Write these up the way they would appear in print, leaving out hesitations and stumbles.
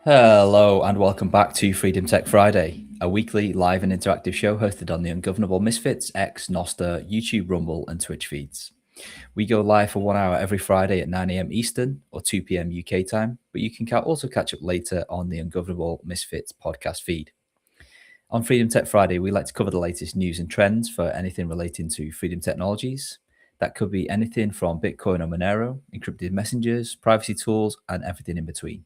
Hello and welcome back to Freedom Tech Friday, a weekly live and interactive show hosted on the Ungovernable Misfits, X, Noster, YouTube, Rumble, and Twitch feeds. We go live for 1 hour every Friday at 9 a.m. Eastern or 2 p.m. UK time, but you can also catch up later on the Ungovernable Misfits podcast feed. On Freedom Tech Friday, we like to cover the latest news and trends for anything relating to freedom technologies. That could be anything from Bitcoin or Monero, encrypted messengers, privacy tools, and everything in between.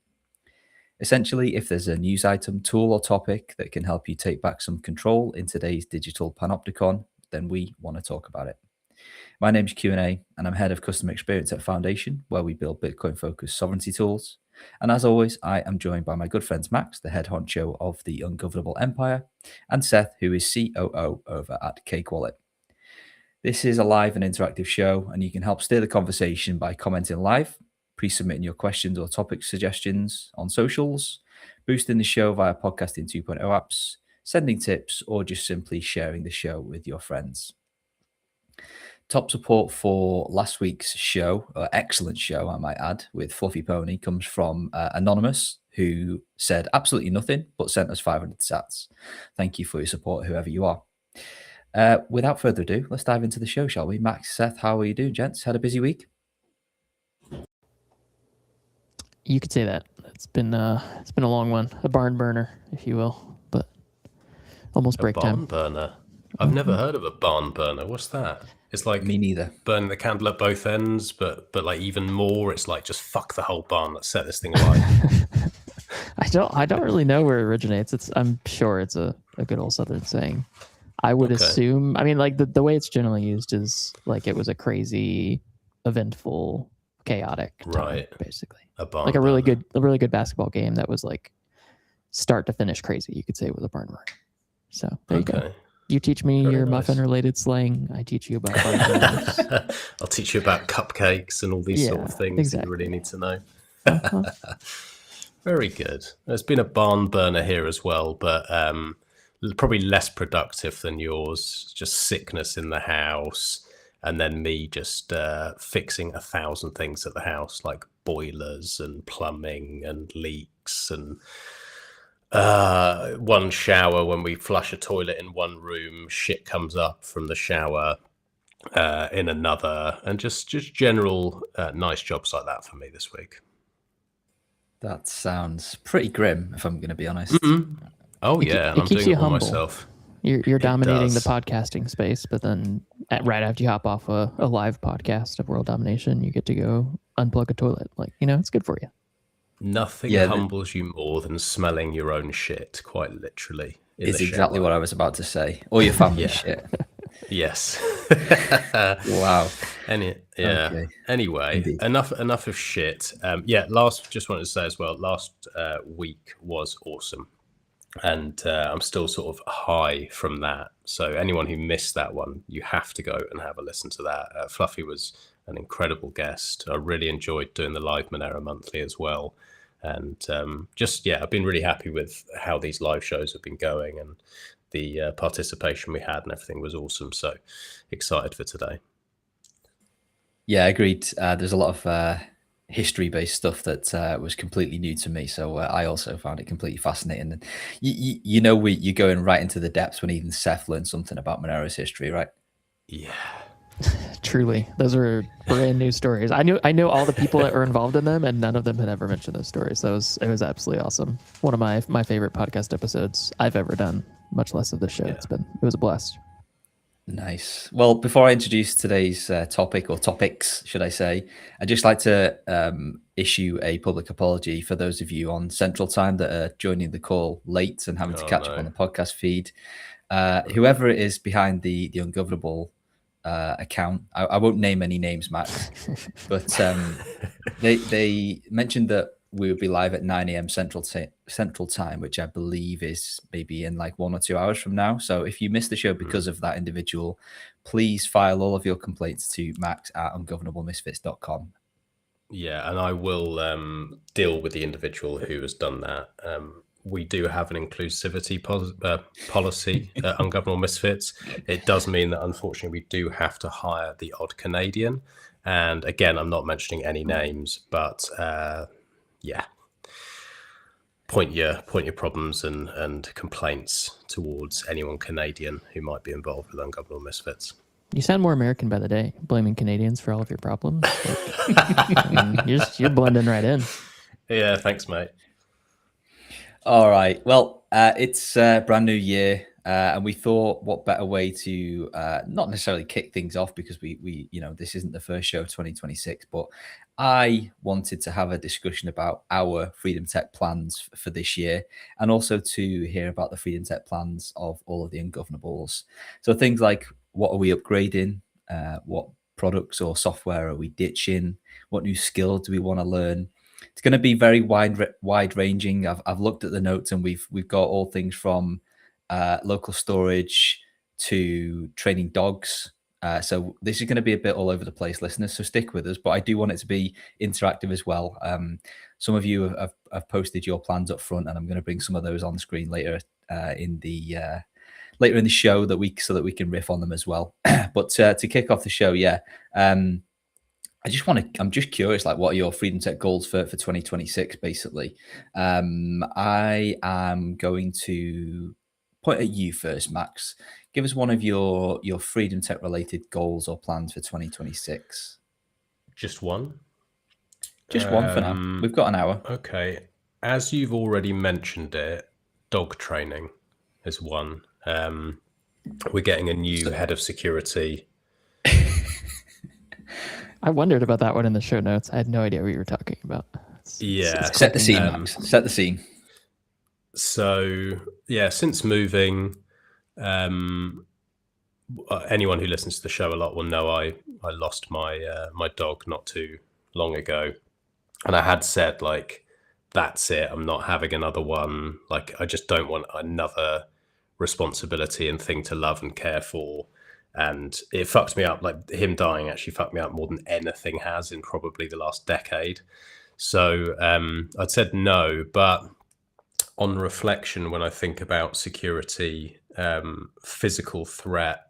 Essentially, if there's a news item, tool, or topic that can help you take back some control in today's digital panopticon, then we want to talk about it. My name's Q&A, and I'm head of customer experience at Foundation, where we build Bitcoin-focused sovereignty tools. And as always, I am joined by my good friends Max, the head honcho of the Ungovernable Empire, and Seth, who is COO over at Cake Wallet. This is a live and interactive show, and you can help steer the conversation by commenting live, pre-submitting your questions or topic suggestions on socials, boosting the show via Podcasting 2.0 apps, sending tips, or just simply sharing the show with your friends. Top support for last week's show, excellent show, I might add, with Fluffy Pony comes from Anonymous, who said absolutely nothing, but sent us 500 sats. Thank you for your support, whoever you are. Without further ado, let's dive into the show, shall we? Max, Seth, how are you doing, gents? Had a busy week? You could say that. It's been a long one, a barn burner, if you will, but almost break time. A barn burner? I've never heard of a barn burner. What's that? It's like me neither. Burning the candle at both ends, but like even more, it's like just fuck the whole barn. Let's set this thing alight. I don't really know where it originates. I'm sure it's a good old Southern saying. I would assume. I mean, like the way it's generally used is like it was a crazy, eventful, chaotic time, right? Basically. Like a really good basketball game that was like start to finish crazy. You could say with a barn burner. So there you go. You teach me your muffin-related slang. I teach you about barn burners. I'll teach you about cupcakes and all these sort of things that you really need to know. Very good. There's been a barn burner here as well, but probably less productive than yours. Just sickness in the house. And then me just fixing 1,000 things at the house, like boilers and plumbing and leaks and one shower. When we flush a toilet in one room, shit comes up from the shower in another, and just general nice jobs like that for me this week. That sounds pretty grim, if I'm going to be honest. Mm-hmm. Oh yeah, it keeps you humble. Myself. You're dominating the podcasting space, but then right after you hop off a live podcast of world domination, you get to go unplug a toilet. Like, it's good for you. Nothing humbles you more than smelling your own shit, quite literally. It's exactly what I was about to say. Or your family's shit. Yes. Wow. Okay. Anyway, indeed. enough of shit. Just wanted to say as well, last week was awesome. And I'm still sort of high from that. So anyone who missed that one, you have to go and have a listen to that. Fluffy was an incredible guest. I really enjoyed doing the live Monero Monthly as well. And I've been really happy with how these live shows have been going, and the participation we had and everything was awesome. So excited for today. Yeah, agreed. There's a lot of history-based stuff that was completely new to me, so I also found it completely fascinating. And you're going right into the depths when even Seth learned something about Monero's history, right? Yeah. Truly, those are brand new stories. I know all the people that were involved in them, and none of them had ever mentioned those stories. So it was absolutely awesome. One of my favorite podcast episodes I've ever done, much less of this show. Yeah. It was a blast. Nice. Well, before I introduce today's topic, or topics, should I say, I'd just like to issue a public apology for those of you on Central Time that are joining the call late and having to catch up on the podcast feed. Whoever it is behind the Ungovernable account, I won't name any names, Max, but they mentioned that we would be live at 9 a.m. Central Time, which I believe is maybe in like 1 or 2 hours from now. So if you missed the show because of that individual, please file all of your complaints to max@ungovernablemisfits.com. Yeah, and I will deal with the individual who has done that. We do have an inclusivity policy at Ungovernable Misfits. It does mean that, unfortunately, we do have to hire the odd Canadian. And again, I'm not mentioning any names, but yeah. point your problems and complaints towards anyone Canadian who might be involved with Ungovernable Misfits. You sound more American by the day, blaming Canadians for all of your problems. Like, you're blending right in. Yeah, thanks, mate. All right. Well, it's a brand new year, and we thought, what better way to not necessarily kick things off, because we this isn't the first show of 2026, but I wanted to have a discussion about our Freedom Tech plans for this year, and also to hear about the Freedom Tech plans of all of the Ungovernables. So things like, what are we upgrading? What products or software are we ditching? What new skill do we want to learn? It's going to be very wide ranging. I've looked at the notes, and we've got all things from local storage to training dogs. So this is going to be a bit all over the place, listeners. So stick with us, but I do want it to be interactive as well. Some of you have posted your plans up front, and I'm going to bring some of those on the screen later in the show so that we can riff on them as well. But to kick off the show, I'm just curious, like, what are your Freedom Tech goals for 2026, basically? I am going to point at you first, Max. Give us one of your Freedom Tech related goals or plans for 2026. Just one? Just one for now. We've got an hour. Okay. As you've already mentioned it, dog training is one. We're getting a new head of security. I wondered about that one in the show notes. I had no idea what you were talking about. Set the scene, Max. Set the scene. So, since moving, anyone who listens to the show a lot will know I lost my dog not too long ago. And I had said, like, that's it. I'm not having another one. Like, I just don't want another responsibility and thing to love and care for. And it fucked me up. Like, him dying actually fucked me up more than anything has in probably the last decade. So I'd said no, but on reflection, when I think about security, physical threat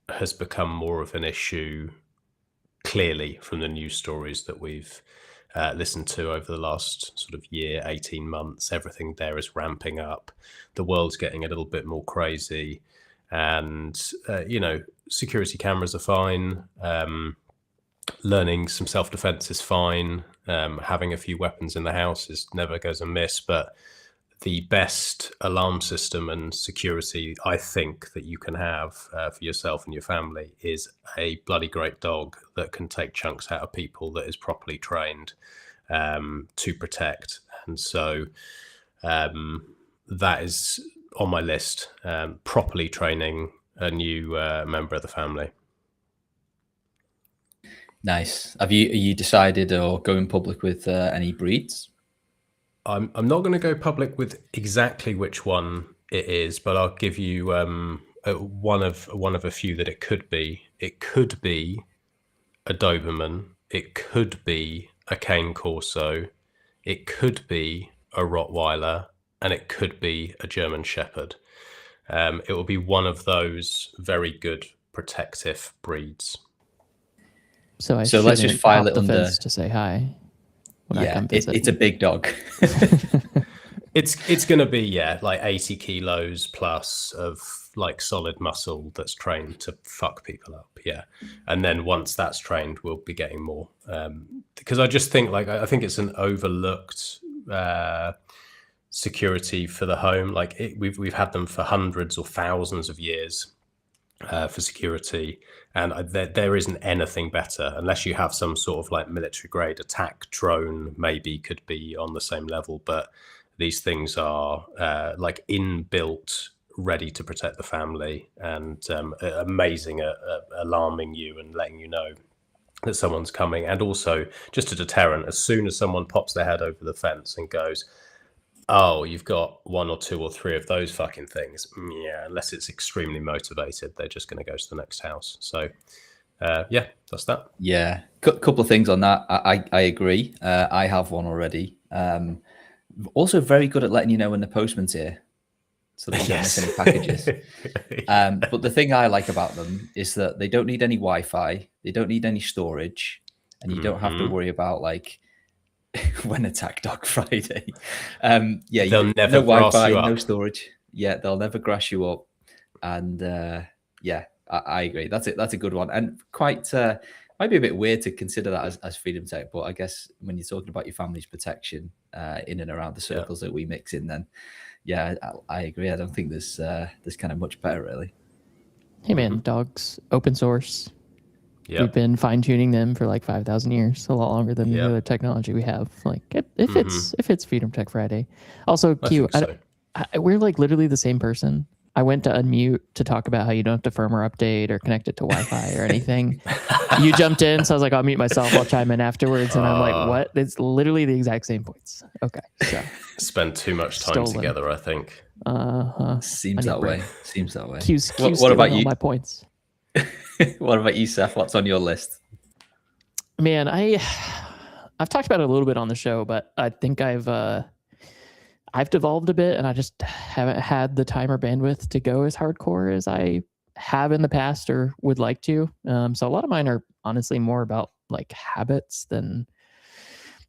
has become more of an issue, clearly, from the news stories that we've listened to over the last sort of year, 18 months. Everything there is ramping up. The world's getting a little bit more crazy. And, security cameras are fine. Learning some self-defense is fine. Having a few weapons in the house never goes amiss. But the best alarm system and security, I think, that you can have for yourself and your family is a bloody great dog that can take chunks out of people, that is properly trained to protect. And so that is on my list, properly training a new member of the family. Nice. Are you decided or going public with any breeds? I'm not going to go public with exactly which one it is, but I'll give you one of a few that it could be. It could be a Doberman. It could be a Cane Corso. It could be a Rottweiler, and it could be a German Shepherd. It will be one of those very good protective breeds. So let's just file it under to say hi. It's a big dog. It's going to be like 80 kilos plus of like solid muscle that's trained to fuck people up. And then once that's trained, we'll be getting more. Because I just think I think it's an overlooked security for the home. Like we've had them for hundreds or thousands of years for security, and there isn't anything better unless you have some sort of like military grade attack drone. Maybe could be on the same level, but these things are like inbuilt, ready to protect the family, and amazing at alarming you and letting you know that someone's coming, and also just a deterrent. As soon as someone pops their head over the fence and goes, oh, you've got one or two or three of those fucking things. Yeah, unless it's extremely motivated, they're just going to go to the next house. So, that's that. Yeah, couple of things on that. I agree. I have one already. Also very good at letting you know when the postman's here, so that you don't miss any packages. But the thing I like about them is that they don't need any Wi-Fi. They don't need any storage. And you don't have to worry about like when Attack Dog Friday. Yeah, they'll never no grass Wi-Fi, you up. no storage. Yeah, they'll never grass you up. And yeah, I agree. That's it. That's a good one, and quite might be a bit weird to consider that as Freedom Tech, but I guess when you're talking about your family's protection in and around the circles that we mix in, then yeah, I agree. I don't think there's kind of much better, really. Hey man, dogs, open source. Yep. We've been fine tuning them for like 5,000 years, a lot longer than the other technology we have. Like if it's Freedom Tech Friday. Also, Q, we're like literally the same person. I went to unmute to talk about how you don't have to firmware update or connect it to Wi-Fi or anything. You jumped in, so I was like, I'll mute myself. I'll chime in afterwards, and I'm like, what? It's literally the exact same points. Okay, so spend too much time together, I think. Seems that way. Seems that way. Q's what about you? My points. What about you, Seth? What's on your list? Man, I've talked about it a little bit on the show, but I think I've devolved a bit, and I just haven't had the time or bandwidth to go as hardcore as I have in the past or would like to. So a lot of mine are honestly more about like habits than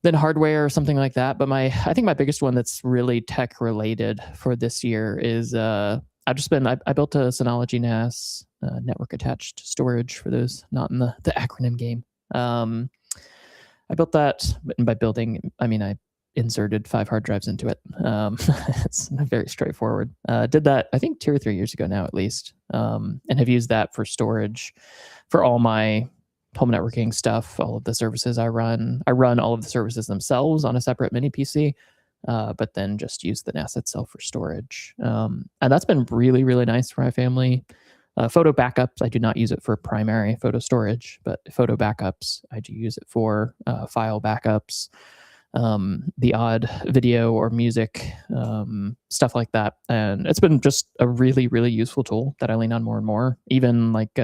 hardware or something like that. But I think my biggest one that's really tech related for this year is I built a Synology NAS, network attached storage for those not in the acronym game. I built that, and by building, I mean I inserted 5 hard drives into it. It's very straightforward. Did that, I think 2 or 3 years ago now at least, and have used that for storage for all my home networking stuff, all of the services I run. I run all of the services themselves on a separate mini PC, but then just use the NAS itself for storage. And that's been really, really nice for my family. Photo backups, I do not use it for primary photo storage, but photo backups, I do use it for file backups, the odd video or music, stuff like that. And it's been just a really, really useful tool that I lean on more and more. Even like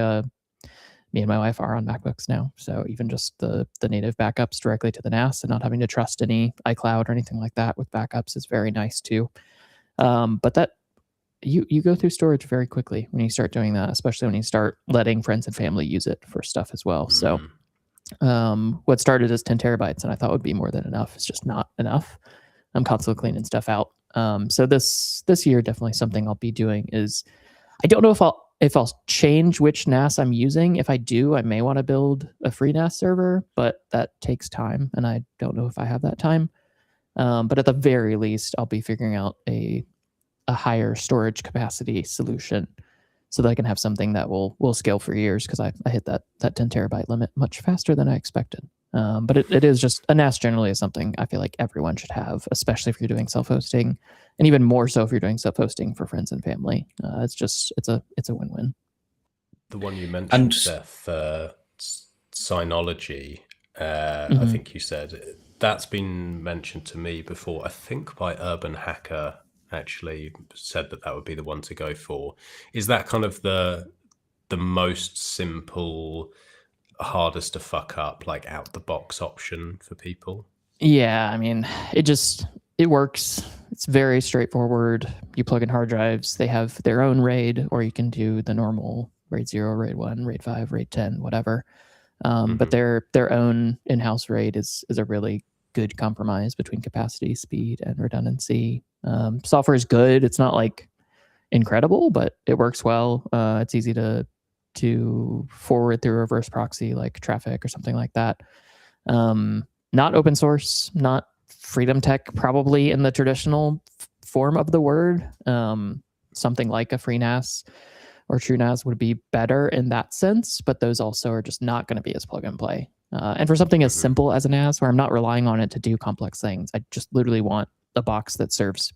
me and my wife are on MacBooks now. So even just the native backups directly to the NAS and not having to trust any iCloud or anything like that with backups is very nice too. But that you go through storage very quickly when you start doing that, especially when you start letting friends and family use it for stuff as well. So what started as 10 terabytes and I thought would be more than enough is just not enough. I'm constantly cleaning stuff out. So this year, definitely something I'll be doing is, I don't know if I'll change which NAS I'm using. If I do, I may want to build a free NAS server, but that takes time and I don't know if I have that time. But at the very least, I'll be figuring out a higher storage capacity solution so that I can have something that will scale for years, because I hit that 10 terabyte limit much faster than I expected. But it is just, a NAS generally is something I feel like everyone should have, especially if you're doing self-hosting, and even more so if you're doing self-hosting for friends and family. It's a win-win. The one you mentioned, Seth, Synology, I think you said, that's been mentioned to me before, I think by Urban Hacker, actually said that would be the one to go for. Is that kind of the most simple, hardest to fuck up, like out the box option for people? Yeah, I mean, it works. It's very straightforward. You plug in hard drives, they have their own RAID, or you can do the normal RAID 0, RAID 1, RAID 5, RAID 10, whatever. But their own in-house RAID is a really good compromise between capacity, speed, and redundancy. Software is good. It's not like incredible, but it works well. It's easy to forward through reverse proxy like Traffic or something like that. Not open source, not Freedom Tech, probably in the traditional form of the word. Something like a FreeNAS or TrueNAS would be better in that sense, but those also are just not going to be as plug and play. And for something as simple as a NAS, where I'm not relying on it to do complex things, I just literally want a box that serves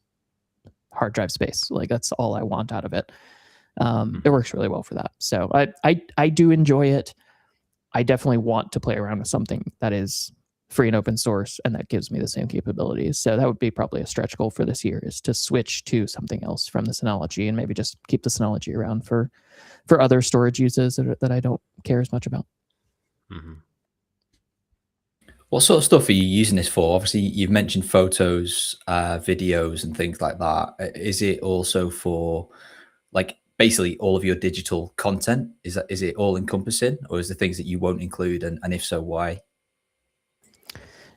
hard drive space. Like, that's all I want out of it. It works really well for that. So I do enjoy it. I definitely want to play around with something that is free and open source and that gives me the same capabilities. So that would be probably a stretch goal for this year, is to switch to something else from the Synology and maybe just keep the Synology around for other storage uses that I don't care as much about. What sort of stuff are you using this for? Obviously, you've mentioned photos, videos, and things like that. Is it also for, like, basically all of your digital content? Is it all encompassing, or is there things that you won't include, and if so, why?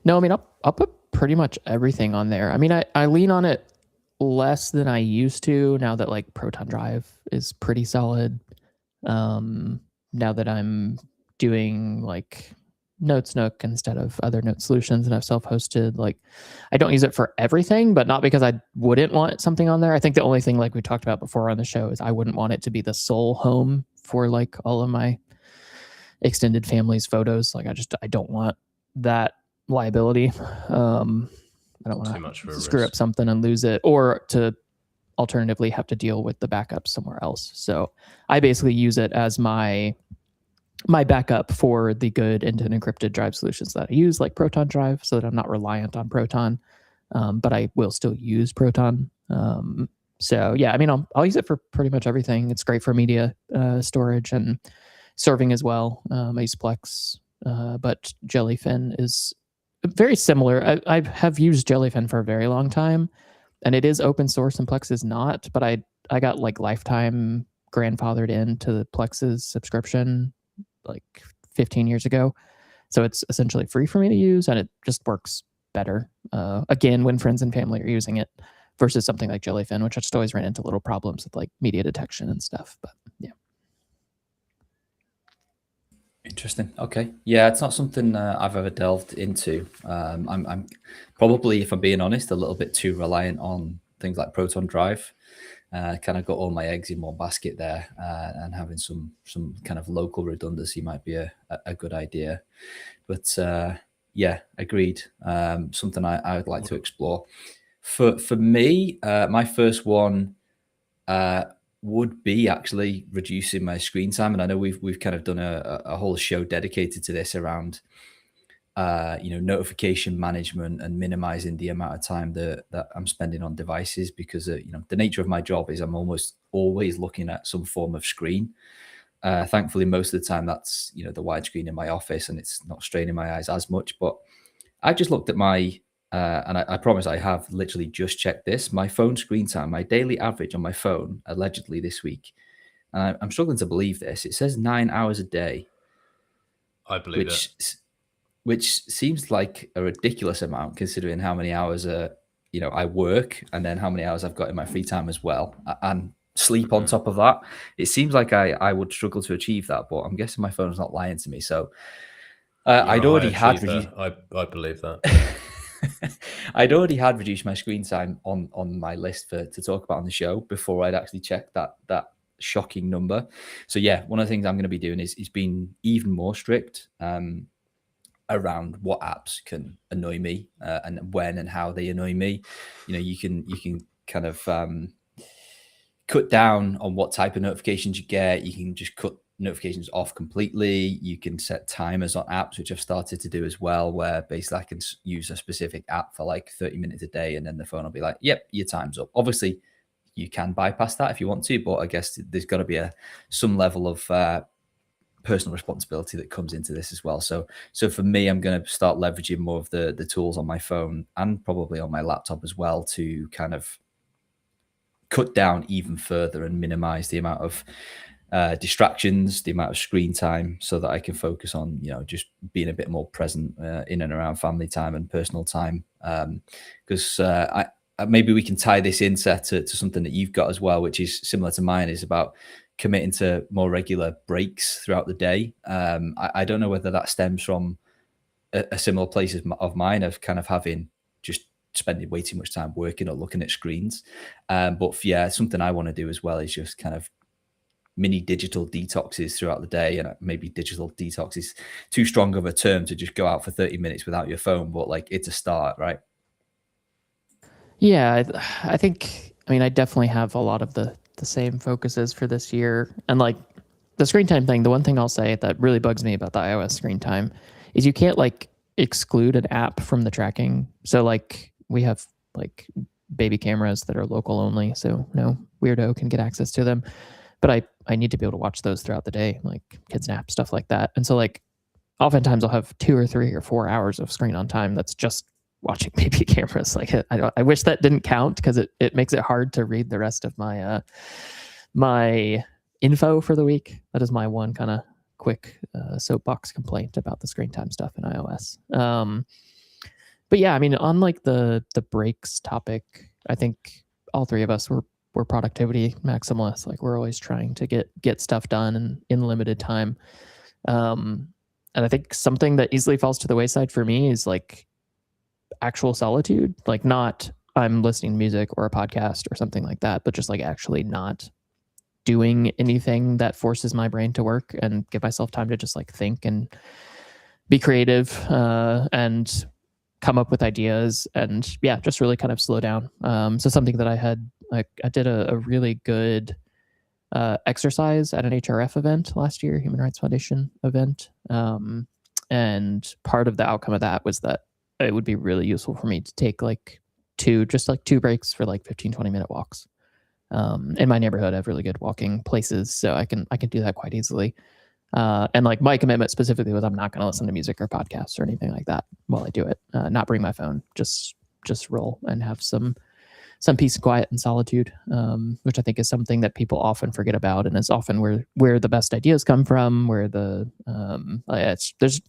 No, I mean, I'll put pretty much everything on there. I mean, I lean on it less than I used to now that like Proton Drive is pretty solid. Now that I'm doing like Notes Nook instead of other note solutions and I've self-hosted, like I don't use it for everything, but not because I wouldn't want something on there. I think the only thing like we talked about before on the show is I wouldn't want it to be the sole home for like all of my extended family's photos. Like I don't want that liability. I don't want to screw up something and lose it, or to alternatively have to deal with the backup somewhere else. So I basically use it as my backup for the good end-to-end encrypted drive solutions that I use, like Proton Drive, so that I'm not reliant on Proton, but I will still use Proton. So yeah, I mean, I'll use it for pretty much everything. It's great for media storage and serving as well. I use Plex, but Jellyfin is very similar. I have used Jellyfin for a very long time, and it is open source and Plex is not, but I got like lifetime grandfathered into the Plex's subscription like 15 years ago. So it's essentially free for me to use, and it just works better. Again, when friends and family are using it versus something like Jellyfin, which I just always ran into little problems with like media detection and stuff. But yeah. Interesting. Okay. Yeah, it's not something I've ever delved into. I'm probably, if I'm being honest, a little bit too reliant on things like Proton Drive. Kind of got all my eggs in one basket there, and having some kind of local redundancy might be a good idea. But yeah, agreed. Something I would like to explore. For me, my first one would be actually reducing my screen time, and I know we've kind of done a whole show dedicated to this around notification management and minimizing the amount of time that I'm spending on devices, because the nature of my job is I'm almost always looking at some form of screen. Thankfully, most of the time that's the widescreen in my office, and it's not straining my eyes as much. But I just looked at my and I promise I have literally just checked this. My phone screen time, my daily average on my phone, allegedly this week, and I'm struggling to believe this. It says 9 hours a day. I believe that. Which seems like a ridiculous amount considering how many hours I work, and then how many hours I've got in my free time as well, and sleep on top of that. It seems like I would struggle to achieve that, but I'm guessing my phone's not lying to me. So I'd already had reduced. I believe that. I'd already had reduced my screen time on my list to talk about on the show before I'd actually checked that shocking number. So yeah, one of the things I'm going to be doing is being even more strict around what apps can annoy me, and when and how they annoy me. You can kind of cut down on what type of notifications you get. You can just cut notifications off completely. You can set timers on apps, which I've started to do as well, where basically I can use a specific app for like 30 minutes a day, and then the phone will be like, yep, your time's up. Obviously you can bypass that if you want to, but I guess there's got to be some level of personal responsibility that comes into this as well. So for me, I'm going to start leveraging more of the tools on my phone and probably on my laptop as well to kind of cut down even further and minimize the amount of distractions, the amount of screen time, so that I can focus on just being a bit more present in and around family time and personal time. Because maybe we can tie this in, Seth, to something that you've got as well, which is similar to mine, is about committing to more regular breaks throughout the day. I don't know whether that stems from a similar place of mine, of kind of having just spending way too much time working or looking at screens. But yeah, something I want to do as well is just kind of mini digital detoxes throughout the day. And maybe digital detox is too strong of a term to just go out for 30 minutes without your phone, but like it's a start, right? Yeah, I think, I definitely have a lot of the same focuses for this year. And like the screen time thing, the one thing I'll say that really bugs me about the iOS screen time is you can't like exclude an app from the tracking. So like we have like baby cameras that are local only, so no weirdo can get access to them. But I need to be able to watch those throughout the day, like kids nap, stuff like that. And so like oftentimes I'll have 2 or 3 or 4 hours of screen on time that's just watching baby cameras. Like I wish that didn't count, because it makes it hard to read the rest of my my info for the week. That is my one kind of quick soapbox complaint about the screen time stuff in iOS. yeah, I mean, on like the breaks topic, I think all three of us we're productivity maximalists. Like we're always trying to get stuff done in limited time. And I think something that easily falls to the wayside for me is like actual solitude, like not I'm listening to music or a podcast or something like that, but just like actually not doing anything that forces my brain to work and give myself time to just like think and be creative and come up with ideas and yeah, just really kind of slow down. So something that I did a really good exercise at an HRF event last year, Human Rights Foundation event. And part of the outcome of that was that it would be really useful for me to take like two breaks for like 15-20 minute walks. In my neighborhood, I have really good walking places, so I can do that quite easily. And like my commitment specifically was I'm not going to listen to music or podcasts or anything like that while I do it. Not bring my phone, just roll and have some peace and quiet and solitude, which I think is something that people often forget about, and is often where the best ideas come from. Where there's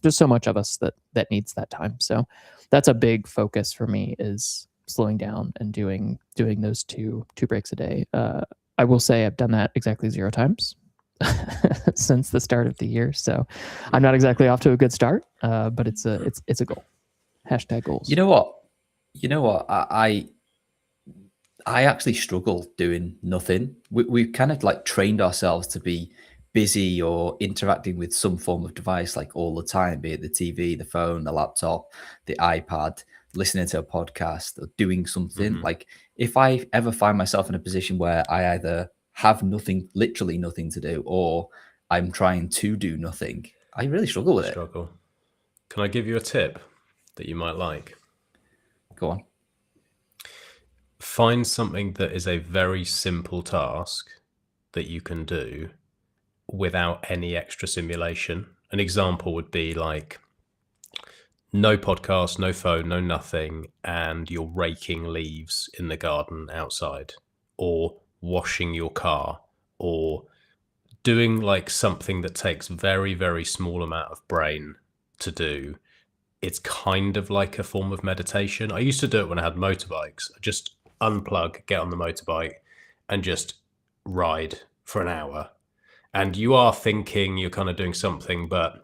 so much of us that needs that time. So that's a big focus for me, is slowing down and doing those two breaks a day. I will say I've done that exactly 0 times since the start of the year, so I'm not exactly off to a good start, but it's a goal. #goals. You know what? I actually struggle doing nothing. We've kind of like trained ourselves to be busy or interacting with some form of device like all the time, be it the TV, the phone, the laptop, the iPad, listening to a podcast or doing something. Mm-hmm. Like if I ever find myself in a position where I either have literally nothing to do, or I'm trying to do nothing, I really struggle with it. Can I give you a tip that you might like? Go on. Find something that is a very simple task that you can do without any extra stimulation. An example would be like no podcast, no phone, no nothing, and you're raking leaves in the garden outside, or washing your car, or doing like something that takes very, very small amount of brain to do. It's kind of like a form of meditation. I used to do it when I had motorbikes. Just unplug, get on the motorbike, and just ride for an hour. And you are thinking, you're kind of doing something, but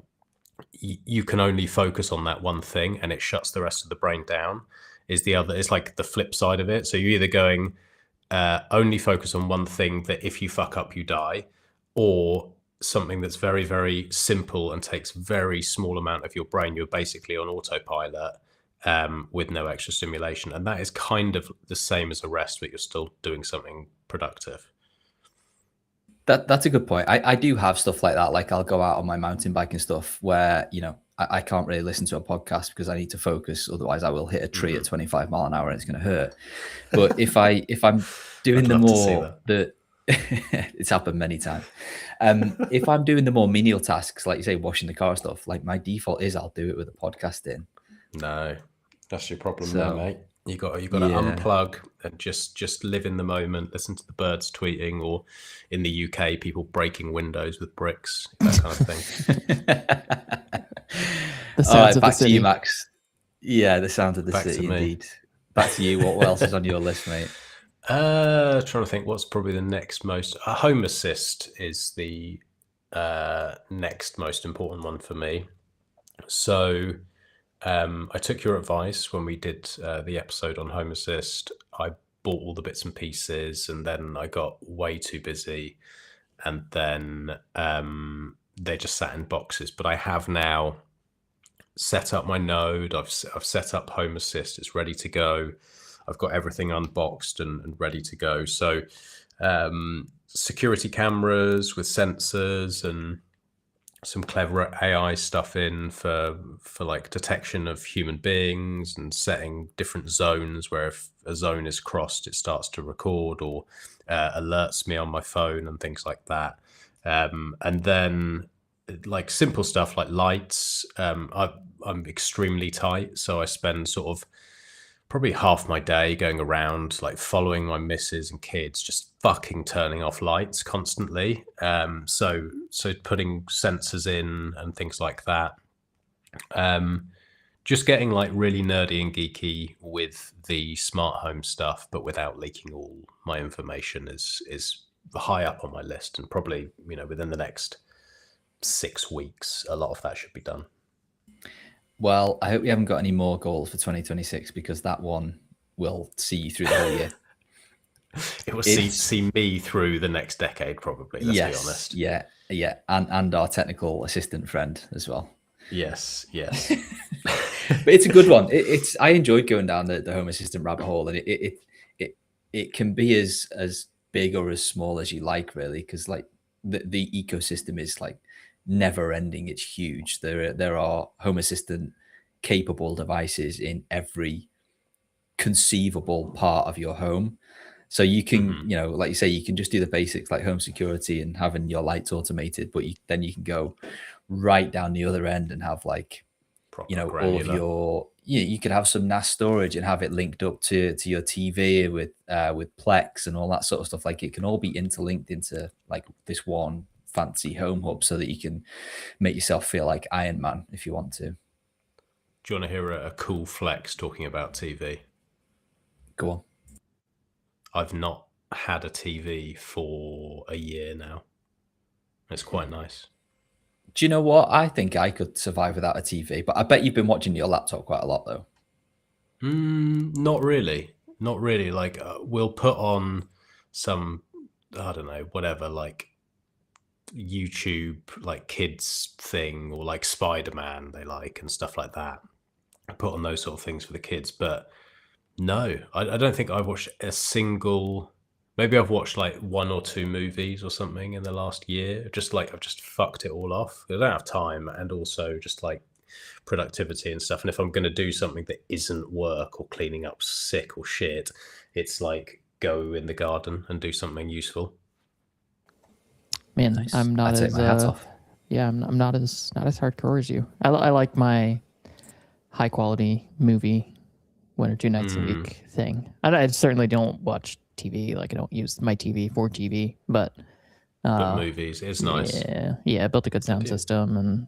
you can only focus on that one thing, and it shuts the rest of the brain down. It's like the flip side of it. So you're either going only focus on one thing that if you fuck up, you die, or something that's very, very simple and takes very small amount of your brain. You're basically on autopilot with no extra stimulation. And that is kind of the same as a rest, but you're still doing something productive. That's a good point. I do have stuff like that. Like I'll go out on my mountain bike and stuff where, I can't really listen to a podcast because I need to focus. Otherwise I will hit a tree at 25 mile an hour and it's going to hurt. But if I'm doing the more, it's happened many times. If I'm doing the more menial tasks, like you say, washing the car stuff, like my default is I'll do it with a podcast in. No, that's your problem there, mate. You got to unplug and just live in the moment. Listen to the birds tweeting, or in the UK, people breaking windows with bricks, that kind of thing. The sounds All right, of back the city. to you, Max. Yeah, the sound of the Back city, to me. indeed. Back to you. What else is on your list, mate? Trying to think what's probably the next most. Home Assist is the next most important one for me. So I took your advice when we did the episode on Home Assist. I bought all the bits and pieces, and then I got way too busy, and then they just sat in boxes. But I have now set up my node. I've set up Home Assist. It's ready to go. I've got everything unboxed and ready to go. So security cameras with sensors and some clever AI stuff in for like detection of human beings, and setting different zones where if a zone is crossed, it starts to record or alerts me on my phone and things like that. And then like simple stuff like lights. I'm extremely tight, so I spend sort of probably half my day going around like following my missus and kids, just fucking turning off lights constantly. So putting sensors in and things like that. Just getting like really nerdy and geeky with the smart home stuff, but without leaking all my information is high up on my list, and probably, you know, within the next 6 weeks, a lot of that should be done. Well, I hope you haven't got any more goals for 2026, because that one will see you through the whole year. It will see me through the next decade, probably. Let's be honest. Yeah, and our technical assistant friend as well. Yes. But it's a good one. I enjoyed going down the Home Assistant rabbit hole, and it can be as big or as small as you like, really, because like the ecosystem is like never ending. It's huge. There are Home Assistant capable devices in every conceivable part of your home. So you can, you know, like you say, you can just do the basics like home security and having your lights automated, but then you can go right down the other end and have like, proper you know, granular. all of your, you could have some NAS storage and have it linked up to your TV with Plex and all that sort of stuff. Like it can all be interlinked into like this one fancy home hub, so that you can make yourself feel like Iron Man if you want to. Do you want to hear a cool flex talking about TV? Go on. I've not had a TV for a year now. It's quite nice. Do you know what? I think I could survive without a TV, but I bet you've been watching your laptop quite a lot, though. Not really. Like we'll put on some, I don't know, whatever, like YouTube, like kids thing, or like Spider-Man they like and stuff like that. I put on those sort of things for the kids, but no, I don't think I've watched a single. Maybe I've watched like 1 or 2 movies or something in the last year. Just like I've just fucked it all off. I don't have time, and also just like productivity and stuff. And if I'm going to do something that isn't work or cleaning up sick or shit, it's like go in the garden and do something useful. Man, Nice. I'm not I take as my hat off. yeah, I'm not as hardcore as you. I like my high quality movie 1 or 2 nights a week thing. I certainly don't watch TV. Like I don't use my TV for TV, but movies, it's nice. Yeah, I built a good sound system and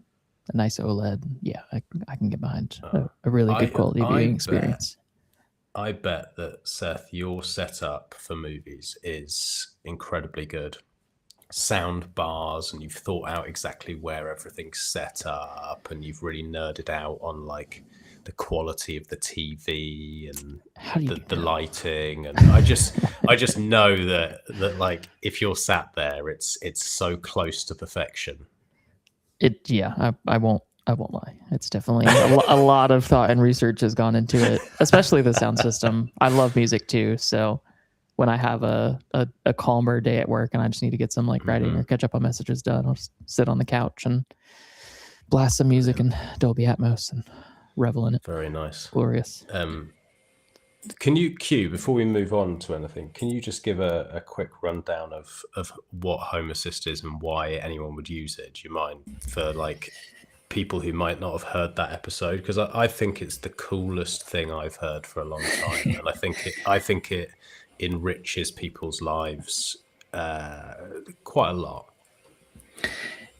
a nice OLED. Yeah, I can get behind a really good quality viewing experience. I bet that, Seth, your setup for movies is incredibly good. Sound bars, and you've thought out exactly where everything's set up, and you've really nerded out on like the quality of the TV and the lighting, and I just know that like if you're sat there, it's so close to perfection. I won't lie. It's definitely a lot of thought and research has gone into it, especially the sound system. I love music too, so when I have a calmer day at work and I just need to get some like writing or catch up on messages done, I'll just sit on the couch and blast some music and Dolby Atmos and revel in it. Very nice. Glorious. Can you, Q, before we move on to anything, can you just give a quick rundown of what Home Assist is and why anyone would use it? Do you mind, for like people who might not have heard that episode? Because I think it's the coolest thing I've heard for a long time, and I think it enriches people's lives quite a lot.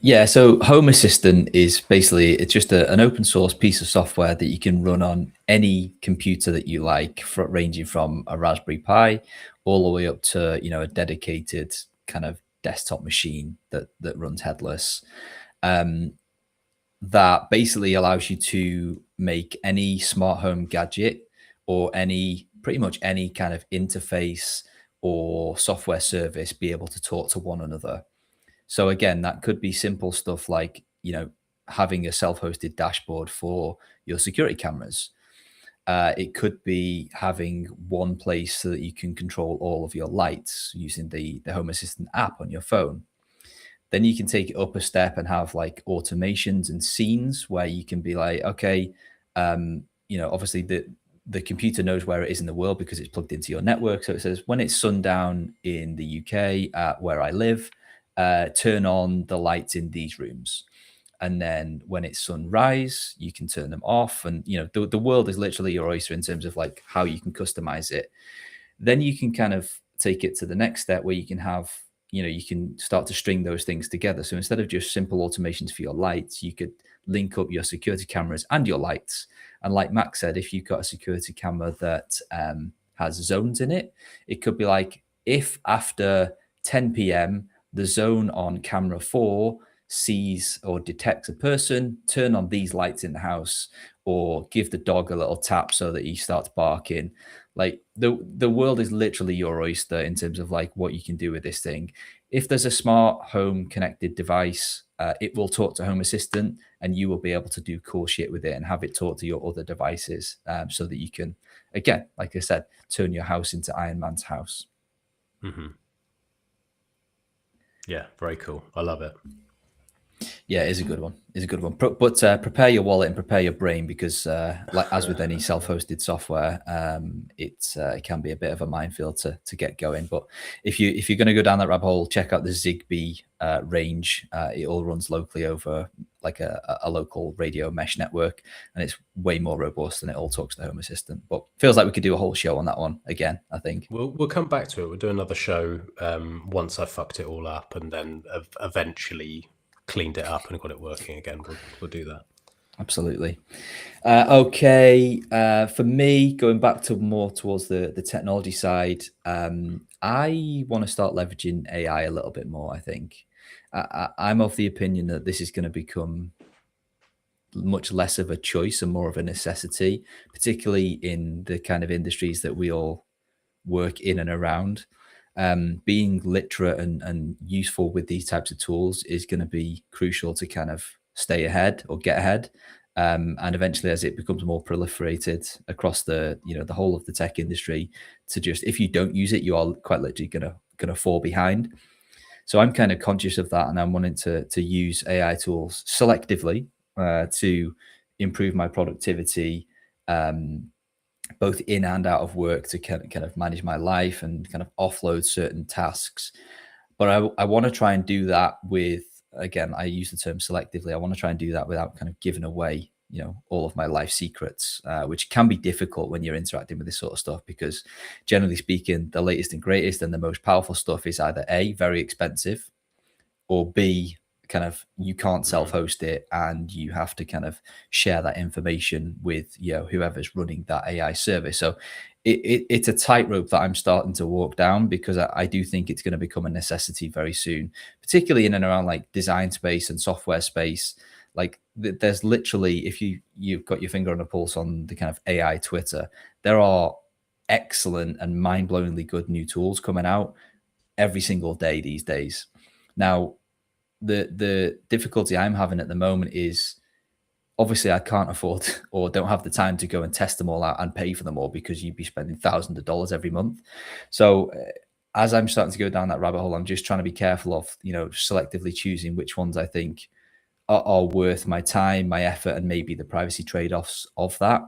Yeah, so Home Assistant is basically, it's just an open source piece of software that you can run on any computer that you like, ranging from a Raspberry Pi all the way up to, you know, a dedicated kind of desktop machine that runs headless. That basically allows you to make any smart home gadget or pretty much any kind of interface or software service be able to talk to one another. So again, that could be simple stuff like, you know, having a self-hosted dashboard for your security cameras. It could be having one place so that you can control all of your lights using the Home Assistant app on your phone. Then you can take it up a step and have like automations and scenes where you can be like, okay, you know, obviously the computer knows where it is in the world because it's plugged into your network. So it says, when it's sundown in the UK, where I live, turn on the lights in these rooms. And then when it's sunrise, you can turn them off. And, you know, the world is literally your oyster in terms of like how you can customize it. Then you can kind of take it to the next step where you can have you can start to string those things together. So instead of just simple automations for your lights, you could link up your security cameras and your lights. And like Max said, if you've got a security camera that has zones in it, it could be like, if after 10 p.m. the zone on camera 4 sees or detects a person, turn on these lights in the house, or give the dog a little tap so that he starts barking. Like the world is literally your oyster in terms of like what you can do with this thing. If there's a smart home connected device, it will talk to Home Assistant, and you will be able to do cool shit with it and have it talk to your other devices, so that you can, again, like I said, turn your house into Iron Man's house. Mm-hmm. Yeah, very cool. I love it. Yeah, it is a good one. It's a good one. But prepare your wallet and prepare your brain, because like as with any self-hosted software, it can be a bit of a minefield to get going. But if you're going to go down that rabbit hole, check out the Zigbee range. It all runs locally over like a local radio mesh network, and it's way more robust, and it all talks to Home Assistant. But feels like we could do a whole show on that one again, I think. We'll come back to it. We'll do another show once I fucked it all up, and then eventually cleaned it up and got it working again. We'll do that. Absolutely. Okay. For me, going back to more towards the technology side, I want to start leveraging AI a little bit more. I think I'm of the opinion that this is going to become much less of a choice and more of a necessity, particularly in the kind of industries that we all work in and around. Being literate and useful with these types of tools is going to be crucial to kind of stay ahead or get ahead. And eventually, as it becomes more proliferated across the whole of the tech industry, to just, if you don't use it, you are quite literally gonna fall behind. So I'm kind of conscious of that, and I'm wanting to use AI tools selectively to improve my productivity, both in and out of work, to kind of manage my life and kind of offload certain tasks. But I want to try and do that with, again, I use the term selectively. I want to try and do that without kind of giving away, all of my life secrets, which can be difficult when you're interacting with this sort of stuff, because generally speaking, the latest and greatest and the most powerful stuff is either A, very expensive, or B, kind of you can't self-host it, and you have to kind of share that information with whoever's running that AI service. So it's a tightrope that I'm starting to walk down, because I do think it's going to become a necessity very soon, particularly in and around like design space and software space. Like there's literally, if you've got your finger on a pulse on the kind of AI Twitter, there are excellent and mind-blowingly good new tools coming out every single day these days. Now, the difficulty I'm having at the moment is, obviously I can't afford or don't have the time to go and test them all out and pay for them all, because you'd be spending thousands of dollars every month. So as I'm starting to go down that rabbit hole, I'm just trying to be careful of, selectively choosing which ones I think are worth my time, my effort, and maybe the privacy trade-offs of that.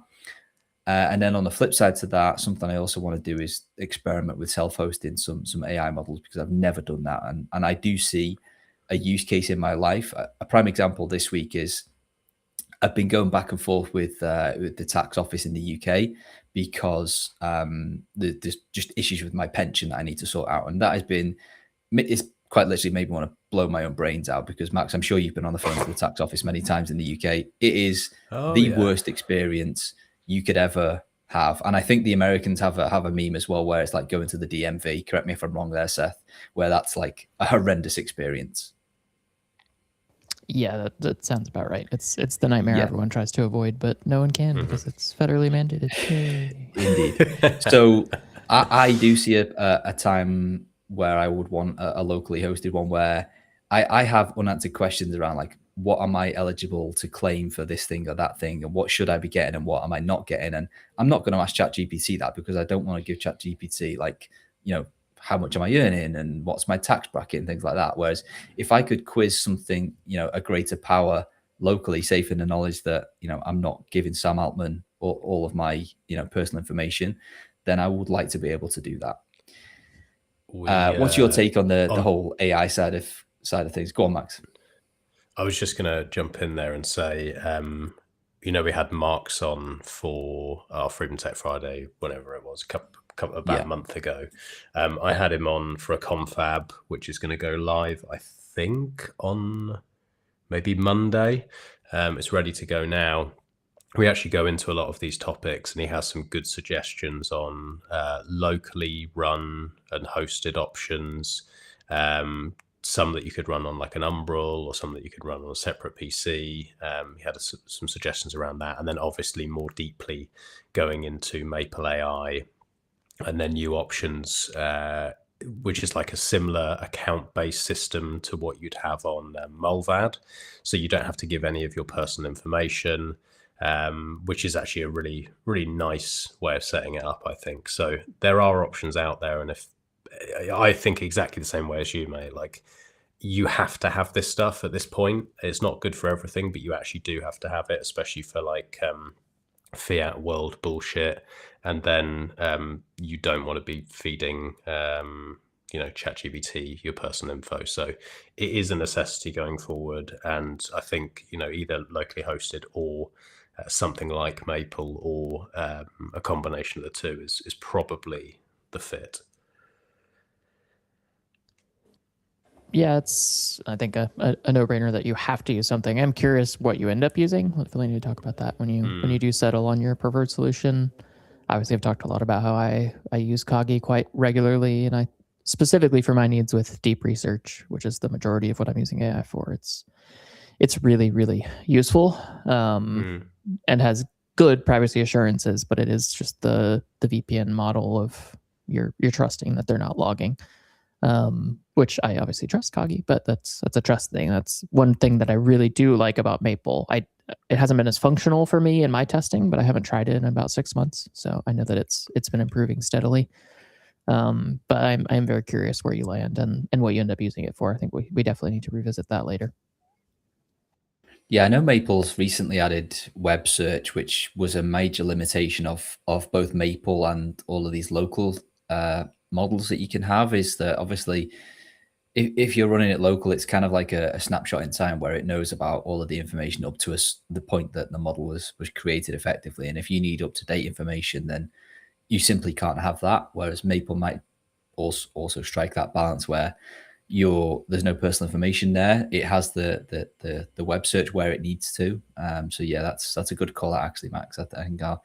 And then on the flip side to that, something I also want to do is experiment with self-hosting some AI models, because I've never done that. And I do see a use case in my life. A prime example this week is I've been going back and forth with the tax office in the UK, because there's just issues with my pension that I need to sort out. And that has been, it's quite literally made me want to blow my own brains out, because Max, I'm sure you've been on the phone to the tax office many times in the UK. It is worst experience you could ever have. And I think the Americans have a meme as well, where it's like going to the DMV, correct me if I'm wrong there, Seth, where that's like a horrendous experience. Yeah, that sounds about right. It's the nightmare everyone tries to avoid, but no one can because it's federally mandated. Indeed. So I do see a time where I would want a locally hosted one, where I have unanswered questions around like, what am I eligible to claim for this thing or that thing, and what should I be getting and what am I not getting? And I'm not going to ask ChatGPT that, because I don't want to give ChatGPT like, how much am I earning and what's my tax bracket and things like that. Whereas if I could quiz something, a greater power locally, safe in the knowledge that, I'm not giving Sam Altman all of my, personal information, then I would like to be able to do that. What's your take on the whole AI side of things? Go on, Max. I was just going to jump in there and say, we had Marks on for our Freedom Tech Friday, whatever it was, a about a month ago. I had him on for a confab, which is going to go live, I think, on maybe Monday. It's ready to go now. We actually go into a lot of these topics, and he has some good suggestions on locally run and hosted options. Some that you could run on like an Umbrel, or some that you could run on a separate PC. He had some suggestions around that. And then obviously more deeply going into Maple AI, and then new options, which is like a similar account-based system to what you'd have on Mulvad. So you don't have to give any of your personal information, which is actually a really, really nice way of setting it up, I think. So there are options out there. And if I think exactly the same way as you, mate, like you have to have this stuff at this point. It's not good for everything, but you actually do have to have it, especially for like fiat world bullshit. And then you don't want to be feeding ChatGPT your personal info. So it is a necessity going forward. And I think, either locally hosted or something like Maple, or a combination of the two is probably the fit. Yeah, it's, I think, a no-brainer that you have to use something. I'm curious what you end up using. I feel like need to talk about that when you do settle on your preferred solution. Obviously, I've talked a lot about how I use Kagi quite regularly, and I specifically for my needs with deep research, which is the majority of what I'm using AI for. It's really, really useful, and has good privacy assurances, but it is just the VPN model of you're trusting that they're not logging. Which I obviously trust Kagi, but that's a trust thing. That's one thing that I really do like about Maple. It hasn't been as functional for me in my testing, but I haven't tried it in about 6 months, so I know that it's been improving steadily. But I'm very curious where you land and what you end up using it for. I think we definitely need to revisit that later. Yeah, I know Maple's recently added web search, which was a major limitation of both Maple and all of these local models that you can have. Is that obviously if you're running it local, it's kind of like a snapshot in time where it knows about all of the information up to the point that the model was created effectively. And if you need up-to-date information, then you simply can't have that. Whereas Maple might also strike that balance where there's no personal information there. It has the web search where it needs to. So yeah, that's a good call out actually, Max. I think I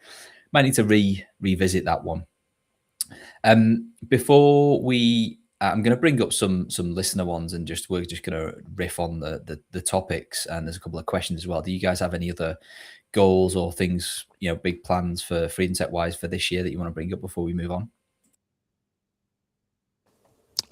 might need to revisit that one. Before I'm going to bring up some listener ones, and we're just going to riff on the topics. And there's a couple of questions as well. Do you guys have any other goals or things, big plans for Freedom Tech wise for this year that you want to bring up before we move on?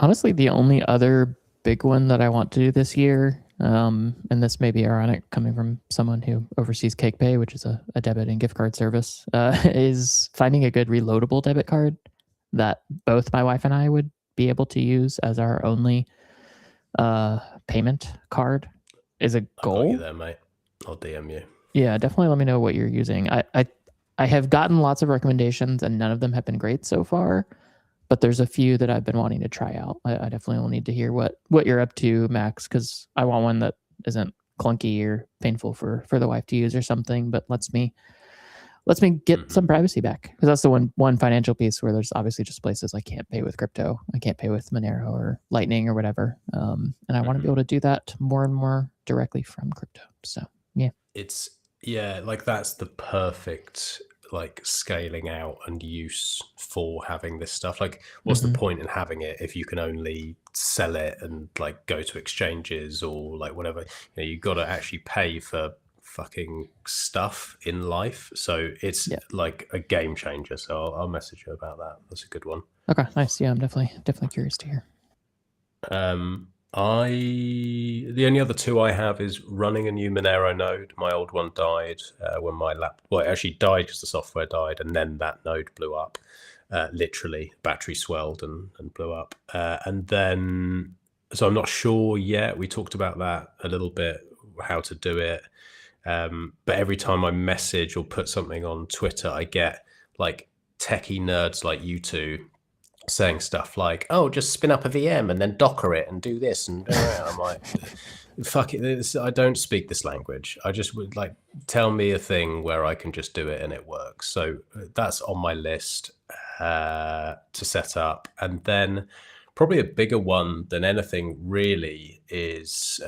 Honestly, the only other big one that I want to do this year, and this may be ironic coming from someone who oversees CakePay, which is a debit and gift card service, is finding a good reloadable debit card that both my wife and I would be able to use as our only payment card is a goal. I've got you there, mate. I'll DM you. Yeah, definitely let me know what you're using. I have gotten lots of recommendations, and none of them have been great so far. But there's a few that I've been wanting to try out. I definitely will need to hear what you're up to, Max, because I want one that isn't clunky or painful for the wife to use or something, but lets me get some privacy back. Because that's the one financial piece where there's obviously just places I can't pay with crypto. I can't pay with Monero or Lightning or whatever. And I want to be able to do that more and more directly from crypto. So yeah. Like that's the perfect like scaling out and use for having this stuff. Like what's the point in having it if you can only sell it and like go to exchanges or like whatever? You got to actually pay for fucking stuff in life. So it's like a game changer. So I'll message you about that. That's a good one. Okay, nice. Yeah, I'm definitely curious to hear. The only other two I have is running a new Monero node. My old one died when it actually died because the software died, and then that node blew up. Literally, battery swelled and blew up. And then, so I'm not sure yet. We talked about that a little bit, how to do it. But every time I message or put something on Twitter, I get like techie nerds like you two saying stuff like, "Oh, just spin up a VM and then Docker it and do this." And I'm like, fuck it. I don't speak this language. I just would like tell me a thing where I can just do it and it works. So that's on my list to set up. And then probably a bigger one than anything really is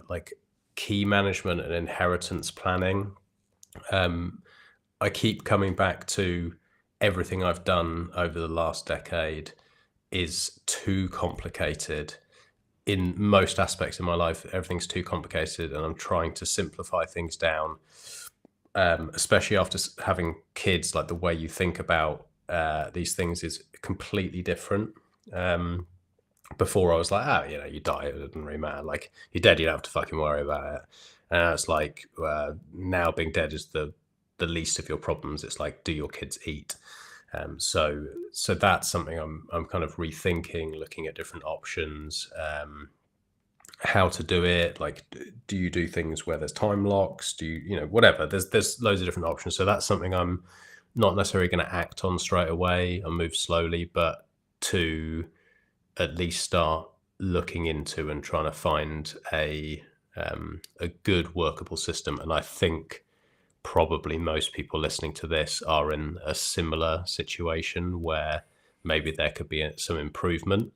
like key management and inheritance planning. I keep coming back to everything I've done over the last decade is too complicated. In most aspects of my life, everything's too complicated, and I'm trying to simplify things down, especially after having kids. Like the way you think about these things is completely different. Before I was like, oh, you know, you die, it doesn't really matter. Like you're dead, you don't have to fucking worry about it. And it's like now being dead is the least of your problems. It's like, do your kids eat? So that's something I'm kind of rethinking, looking at different options, how to do it. Like, do you do things where there's time locks? Do you know, whatever, there's loads of different options. So that's something I'm not necessarily going to act on straight away and move slowly, but to at least start looking into and trying to find a good workable system. And I think probably most people listening to this are in a similar situation where maybe there could be some improvement.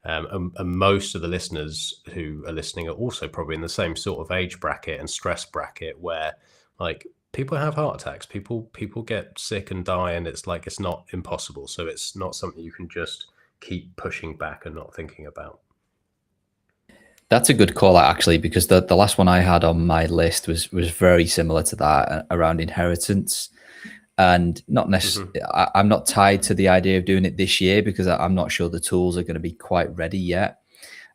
And most of the listeners who are listening are also probably in the same sort of age bracket and stress bracket where like people have heart attacks, people get sick and die, and it's like, it's not impossible. So it's not something you can just keep pushing back and not thinking about. That's a good call out, actually, because the last one I had on my list was very similar to that, around inheritance. And not necessarily, I'm not tied to the idea of doing it this year because I'm not sure the tools are going to be quite ready yet.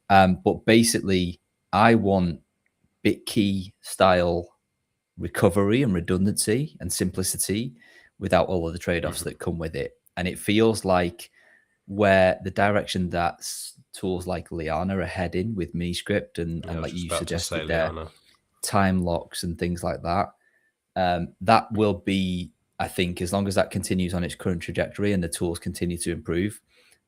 But basically, I want BitKey style recovery and redundancy and simplicity without all of the trade-offs that come with it. And it feels like where the direction that tools like Liana are heading with Miniscript and like you suggested there, time locks and things like that, that will be, I think, as long as that continues on its current trajectory and the tools continue to improve,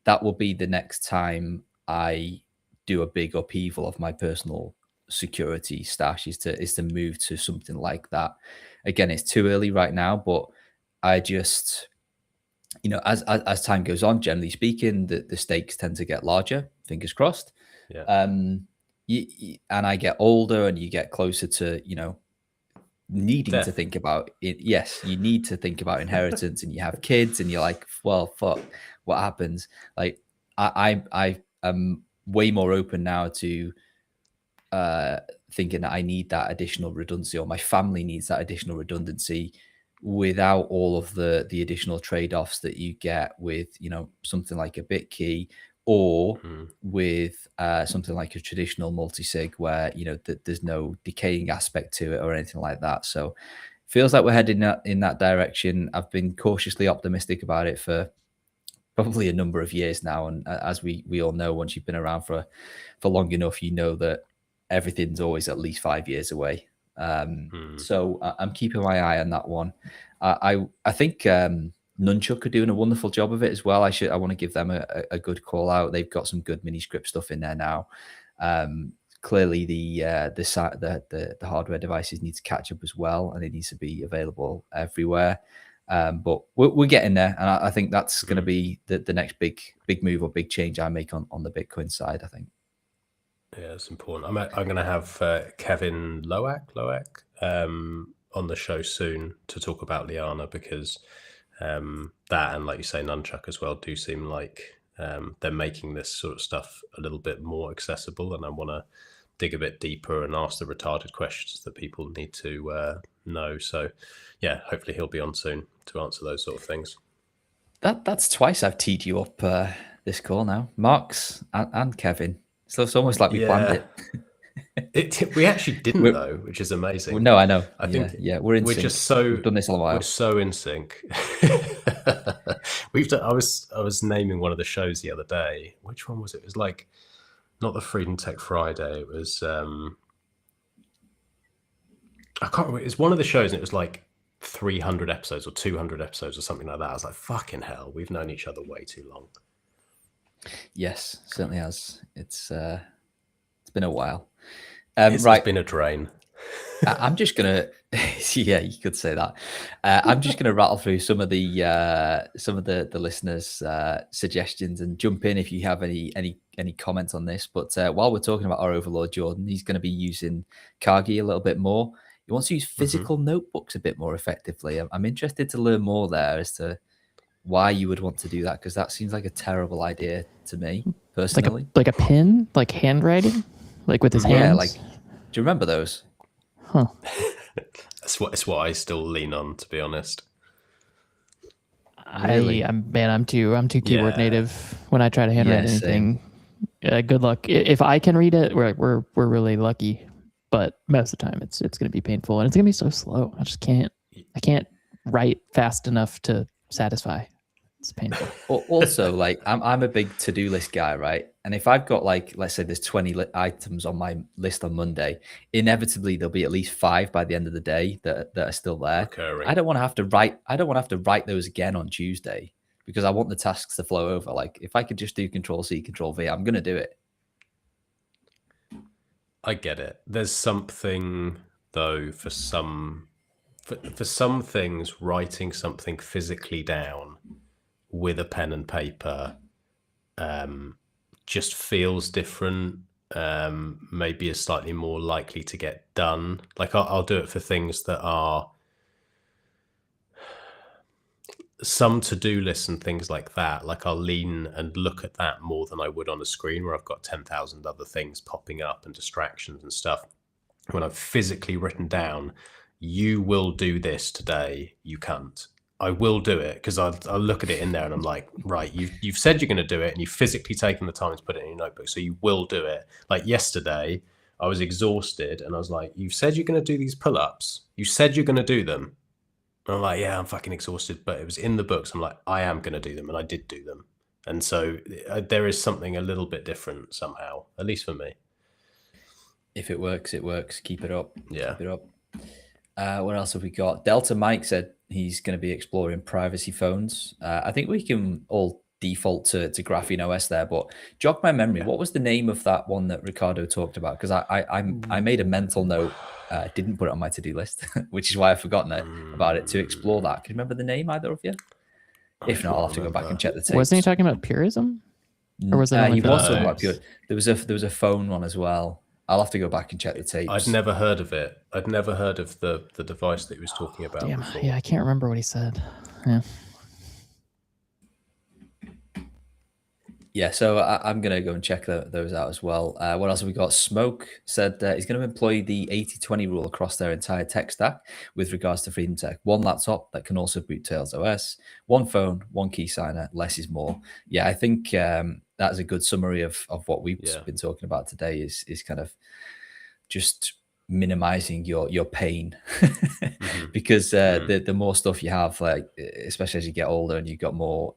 that will be the next time I do a big upheaval of my personal security stash, is to move to something like that. Again, it's too early right now, but I just, you know, as time goes on, generally speaking, the stakes tend to get larger. Fingers crossed. Yeah. And I get older, and you get closer to, you know, needing Death. to think about it. Yes, you need to think about inheritance, and you have kids, and you're like, well, fuck, what happens? Like, I am way more open now to thinking that I need that additional redundancy, or my family needs that additional redundancy, without all of the additional trade-offs that you get with, you know, something like a BitKey, or with something like a traditional multi-sig where, you know, there's no decaying aspect to it or anything like that. So feels like we're heading in that direction. I've been cautiously optimistic about it for probably a number of years now. And as we all know, once you've been around for long enough, you know that everything's always at least 5 years away. So I'm keeping my eye on that one. I think Nunchuck are doing a wonderful job of it as well. I want to give them a good call out. They've got some good Miniscript stuff in there now. Clearly the hardware devices need to catch up as well, and it needs to be available everywhere. But we're getting there, and I think that's going to be the next big move or big change I make on the Bitcoin side, I think. Yeah, it's important. I'm going to have Kevin Loak on the show soon to talk about Liana, because that, and like you say, Nunchuck as well, do seem like they're making this sort of stuff a little bit more accessible, and I want to dig a bit deeper and ask the retarded questions that people need to know. So yeah, hopefully he'll be on soon to answer those sort of things. That's twice I've teed you up this call now, Marks and Kevin. So it's almost like we planned it. We actually didn't though, which is amazing. No, I know. I think we're in sync. Just so we've done this a while. We're so in sync. We've done. I was naming one of the shows the other day. Which one was it? It was like not the Freedom Tech Friday. It was I can't remember. It's one of the shows, and it was like 300 episodes or 200 episodes or something like that. I was like, fucking hell, we've known each other way too long. Yes, certainly has. It's been a while. It's been a drain. I'm just gonna, yeah, you could say that. I'm just gonna rattle through some of the listeners' suggestions and jump in if you have any comments on this. But while we're talking about our overlord Jordan, he's going to be using Kagi a little bit more. He wants to use physical notebooks a bit more effectively. I'm interested to learn more there as to why you would want to do that, because that seems like a terrible idea to me personally. Like a pen, like handwriting, like with his hands. Yeah, like, do you remember those? Huh. That's what I still lean on, to be honest. Really? I'm too keyboard native when I try to handwrite anything. Good luck. If I can read it, we're really lucky. But most of the time, it's going to be painful, and it's going to be so slow. I can't write fast enough to satisfy. It's painful. Also, like, I'm a big to-do list guy, right? And if I've got, like, let's say there's 20 items on my list on Monday, inevitably there'll be at least 5 by the end of the day that are still there. Recurring. I don't want to have to write those again on Tuesday, because I want the tasks to flow over. Like, if I could just do Control-C, Control-V, I'm going to do it. I get it. There's something, though, for some things, writing something physically down with a pen and paper just feels different. Maybe is slightly more likely to get done. Like, I'll do it for things that are some to-do lists and things like that. Like, I'll lean and look at that more than I would on a screen where I've got 10,000 other things popping up and distractions and stuff. When I've physically written down, you will do this today, you can't. I will do it, because I'll look at it in there and I'm like, right, you've said you're going to do it, and you've physically taken the time to put it in your notebook, so you will do it. Like yesterday, I was exhausted and I was like, you've said you're going to do these pull-ups. You said you're going to do them. And I'm like, yeah, I'm fucking exhausted, but it was in the books. I'm like, I am going to do them, and I did do them. And so there is something a little bit different somehow, at least for me. If it works, it works. Keep it up. Yeah. Keep it up. What else have we got? Delta Mike said he's going to be exploring privacy phones. I think we can all default to Graphene OS there, but jog my memory. What was the name of that one that Ricardo talked about? Because I made a mental note, didn't put it on my to-do list, which is why I've forgotten about it, to explore that. Can you remember the name, either of you? If not, I'll have to go back and check the tapes. Wasn't he talking about Purism? Or was it he was talking about Pure. There was a phone one as well. I'll have to go back and check the tapes. I'd never heard of it. I'd never heard of the device that he was talking about before. Yeah, I can't remember what he said. Yeah, so I'm going to go and check those out as well. What else have we got? Smoke said he's going to employ the 80-20 rule across their entire tech stack with regards to Freedom Tech. One laptop that can also boot Tails OS, one phone, one key signer, less is more. Yeah, I think that's a good summary of what we've been talking about today, is kind of just minimizing your pain because the more stuff you have, like, especially as you get older and you've got more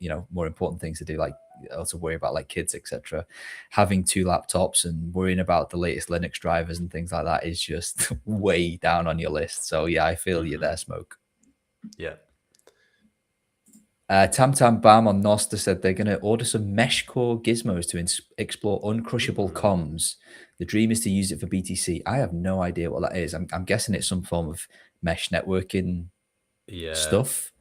important things to do, like also worry about, like, kids, etc. Having 2 laptops and worrying about the latest Linux drivers and things like that is just way down on your list. So yeah, I feel you there, Smoke. Yeah. Tam Tam Bam on Noster said they're going to order some mesh core gizmos to explore uncrushable comms. The dream is to use it for BTC. I have no idea what that is. I'm guessing it's some form of mesh networking stuff.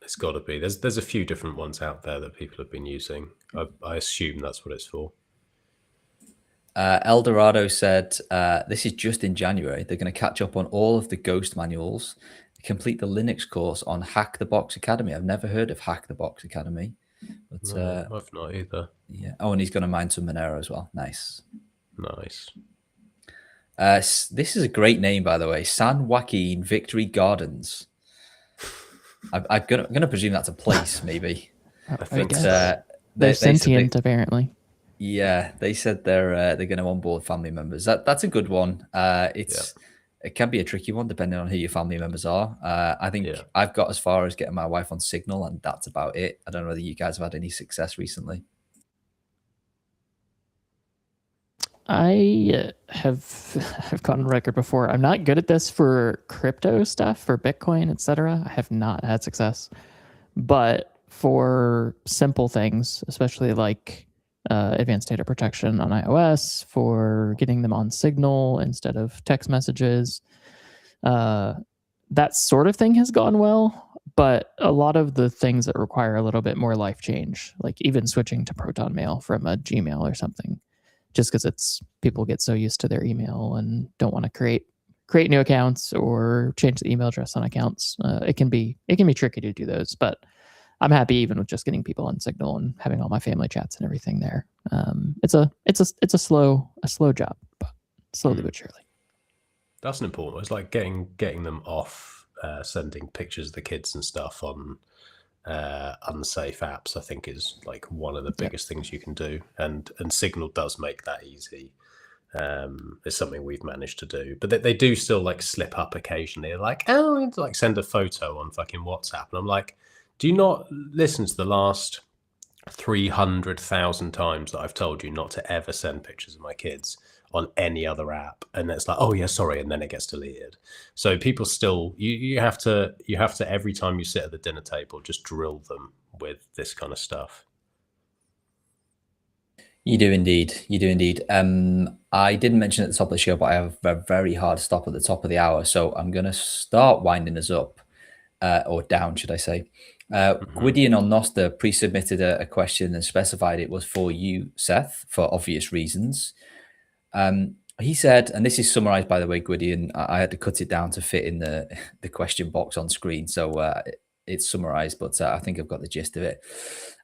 It's got to be. There's a few different ones out there that people have been using. I assume that's what it's for. Eldorado said this is just in January. They're going to catch up on all of the Ghost manuals, complete the Linux course on Hack the Box Academy. I've never heard of Hack the Box Academy, but no, I've not either. Yeah. Oh, and he's going to mine some Monero as well. Nice. This is a great name, by the way. San Joaquin Victory Gardens. I'm gonna presume that's a place, maybe. I think they're sentient, apparently. Yeah, they said they're going to onboard family members. That's a good one. It can be a tricky one depending on who your family members are. I think I've got as far as getting my wife on Signal, and that's about it. I don't know whether you guys have had any success recently. I have gone on record before. I'm not good at this for crypto stuff, for Bitcoin, etc. I have not had success. But for simple things, especially like advanced data protection on iOS, for getting them on Signal instead of text messages. That sort of thing has gone well. But a lot of the things that require a little bit more life change, like even switching to Proton Mail from a Gmail or something, just because people get so used to their email and don't want to create new accounts or change the email address on accounts. It can be tricky to do those, but I'm happy even with just getting people on Signal and having all my family chats and everything there. It's a slow job, but slowly but surely. That's an important one. It's like getting them off sending pictures of the kids and stuff on unsafe apps, I think is like one of the biggest things you can do. And Signal does make that easy. It's something we've managed to do, but they do still like slip up occasionally. They're like, oh, like send a photo on fucking WhatsApp. And I'm like, do you not listen to the last 300,000 times that I've told you not to ever send pictures of my kids on any other app? And it's like, oh yeah, sorry, and then it gets deleted. So people still, you have to every time you sit at the dinner table, just drill them with this kind of stuff. You do indeed. I didn't mention at the top of the show, but I have a very hard stop at the top of the hour, so I'm going to start winding us up, or down, should I say. Gwydion on Noster pre-submitted a question and specified it was for you, Seth, for obvious reasons. He said, and this is summarized, by the way, Gwydion, I had to cut it down to fit in the question box on screen, so it's summarized, but I think I've got the gist of it.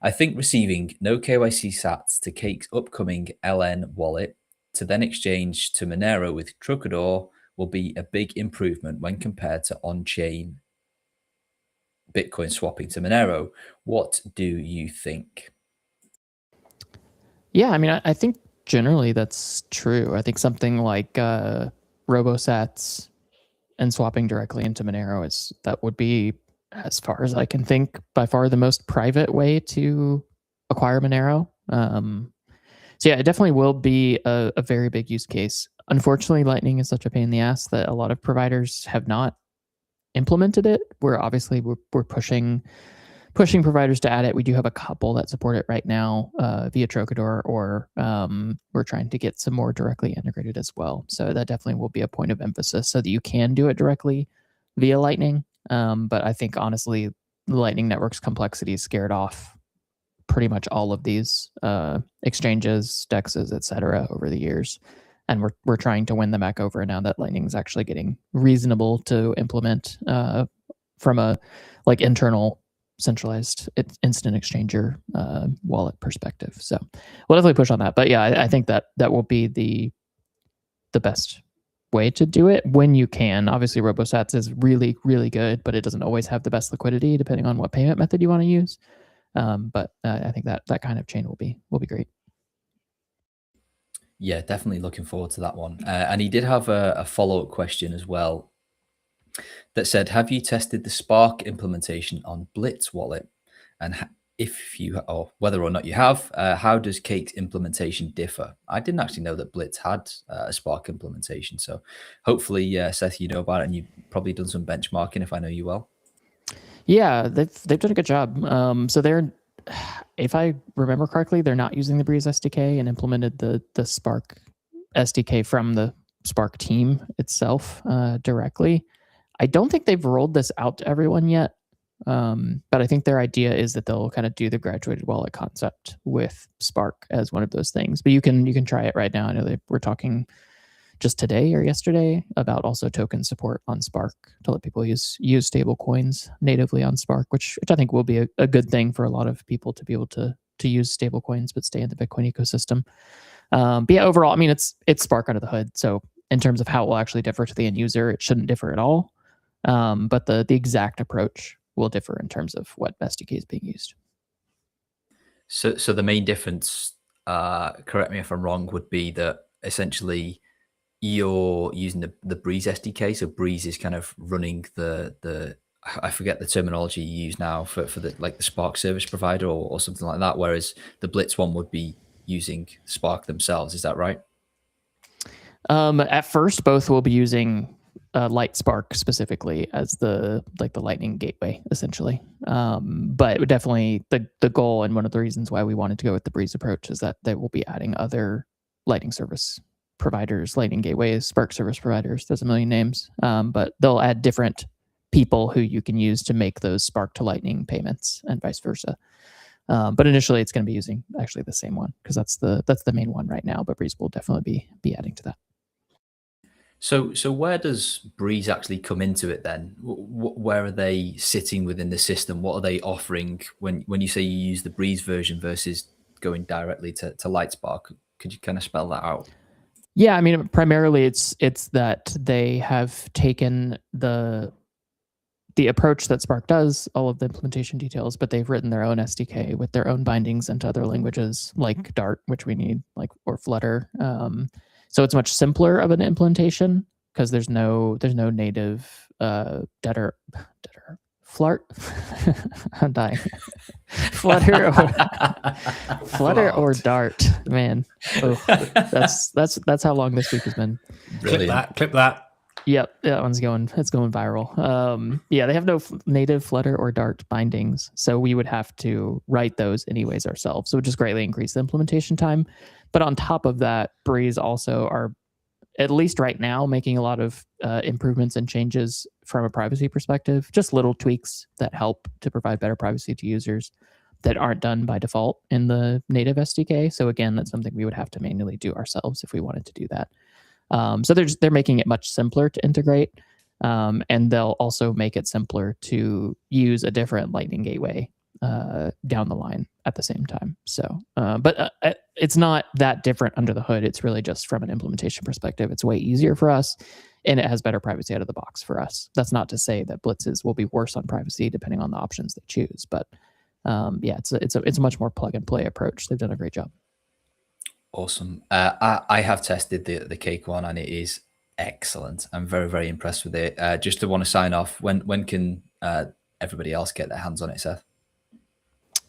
I think receiving no KYC sats to Cake's upcoming LN wallet to then exchange to Monero with Trocador will be a big improvement when compared to on-chain Bitcoin swapping to Monero. What do you think? Yeah, I mean, I think generally that's true. I think something like RoboSats and swapping directly into Monero that would be, as far as I can think, by far the most private way to acquire Monero. So yeah, it definitely will be a very big use case. Unfortunately, Lightning is such a pain in the ass that a lot of providers have not implemented it. We're pushing providers to add it. We do have a couple that support it right now via Trocador, or we're trying to get some more directly integrated as well. So that definitely will be a point of emphasis so that you can do it directly via Lightning. But I think honestly, the Lightning Network's complexity scared off pretty much all of these exchanges, dexes, etc. over the years. And we're trying to win them back over now that Lightning is actually getting reasonable to implement from a like internal centralized instant exchanger wallet perspective. So we'll definitely push on that. But yeah, I think that will be the best way to do it when you can. Obviously, RoboSats is really, really good, but it doesn't always have the best liquidity depending on what payment method you want to use. But I think that kind of chain will be great. Yeah, definitely looking forward to that one. And he did have a follow-up question as well that said, have you tested the Spark implementation on Blitz wallet? And if you, or whether or not you have, how does Cake's implementation differ? I didn't actually know that Blitz had a Spark implementation. So hopefully, Seth, you know about it, and you've probably done some benchmarking if I know you well. Yeah, they've done a good job. So they're, if I remember correctly, they're not using the Breeze SDK and implemented the Spark SDK from the Spark team itself directly. I don't think they've rolled this out to everyone yet, but I think their idea is that they'll kind of do the graduated wallet concept with Spark as one of those things. But you can try it right now. I know they were talking just today or yesterday about also token support on Spark to let people use stable coins natively on Spark, which I think will be a good thing for a lot of people to be able to use stable coins but stay in the Bitcoin ecosystem. But yeah, overall, I mean, it's Spark under the hood. So in terms of how it will actually differ to the end user, it shouldn't differ at all. But the exact approach will differ in terms of what SDK is being used. So the main difference, correct me if I'm wrong, would be that essentially you're using the Breeze SDK. So Breeze is kind of running the I forget the terminology you use now for the like the Spark service provider or something like that. Whereas the Blitz one would be using Spark themselves. Is that right? At first, both will be using Light Spark specifically as the Lightning gateway, essentially. But it definitely the goal, and one of the reasons why we wanted to go with the Breeze approach, is that they will be adding other Lightning service providers, Lightning gateways, Spark service providers. There's a million names, but they'll add different people who you can use to make those Spark to Lightning payments and vice versa. But initially, it's going to be using actually the same one, because that's the main one right now. But Breeze will definitely be adding to that. So where does Breeze actually come into it then? Where are they sitting within the system? What are they offering when you say you use the Breeze version versus going directly to Lightspark? Could you kind of spell that out? Yeah, I mean, primarily it's that they have taken the approach that Spark does, all of the implementation details, but they've written their own SDK with their own bindings into other languages like Dart, which we need, or Flutter. So it's much simpler of an implementation because there's no native Flutter. I'm dying. Flutter or Dart, man. Oh, that's how long this week has been. Brilliant. Clip that. Yep, that one's going viral. Yeah, they have no native Flutter or Dart bindings, so we would have to write those anyways ourselves. So it would just greatly increase the implementation time. But on top of that, Breeze also are, at least right now, making a lot of improvements and changes from a privacy perspective, just little tweaks that help to provide better privacy to users that aren't done by default in the native SDK. So again, that's something we would have to manually do ourselves if we wanted to do that. So they're making it much simpler to integrate, and they'll also make it simpler to use a different Lightning gateway down the line at the same time. So, but it's not that different under the hood. It's really just from an implementation perspective, it's way easier for us, and it has better privacy out of the box for us. That's not to say that Blitzes will be worse on privacy depending on the options they choose, but yeah, it's a much more plug and play approach. They've done a great job. Awesome. I have tested the Cake one, and it is excellent. I'm very, very impressed with it. Just to want to sign off, when can everybody else get their hands on it, Seth?